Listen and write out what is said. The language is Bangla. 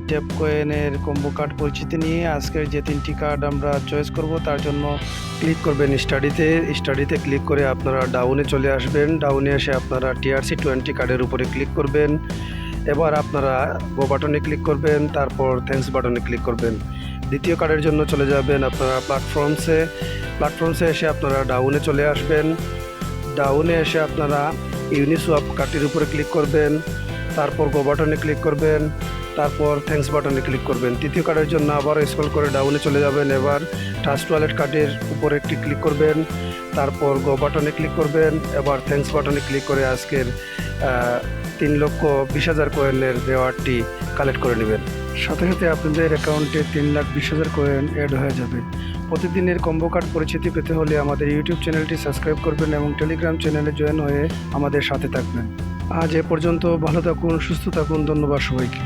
ট্যাপ কয়েনের কম্বো কার্ড পরিচিতি নিয়ে আজকের যে 3টি কার্ড আমরা চয়েস করব তার জন্য ক্লিক করবেন স্টাডিতে ক্লিক করে আপনারা ডাউনে চলে আসবেন। ডাউনে এসে আপনারা TRC20 কার্ডের উপরে ক্লিক করবেন। এবার আপনারা গো বাটনে ক্লিক করবেন, তারপর থ্যাঙ্কস বাটনে ক্লিক করবেন। দ্বিতীয় কার্ডের জন্য চলে যাবেন আপনারা প্ল্যাটফর্মসে এসে আপনারা ডাউনে চলে আসবেন। ডাউনে এসে আপনারা ইউনিসোয়াপ কার্ডটির উপরে ক্লিক করবেন, তারপর গো বাটনে ক্লিক করবেন, তারপর থ্যাঙ্কস বাটনে ক্লিক করবেন। তৃতীয় কার্ডের জন্য আবার স্ক্রল করে ডাউনে চলে যাবেন। এবার ট্রাস্ট ওয়ালেট কার্ডের উপরে একটি ক্লিক করবেন, তারপর গো বাটনে ক্লিক করবেন, এবার থ্যাঙ্কস বাটনে ক্লিক করে আজকের 3,20,000 কয়েনের রেওয়ার্ডটি কালেক্ট করে নেবেন। সাথে সাথে আপনাদের অ্যাকাউন্টে 3,20,000 কয়েন অ্যাড হয়ে যাবে। প্রতিদিনের কম্বো কার্ড পরিচিতি পেতে হলে আমাদের ইউটিউব চ্যানেলটি সাবস্ক্রাইব করবেন এবং টেলিগ্রাম চ্যানেলে জয়েন হয়ে আমাদের সাথে থাকবেন। আজ এ পর্যন্ত। ভালো থাকুন, সুস্থ থাকুন। ধন্যবাদ সবাইকে।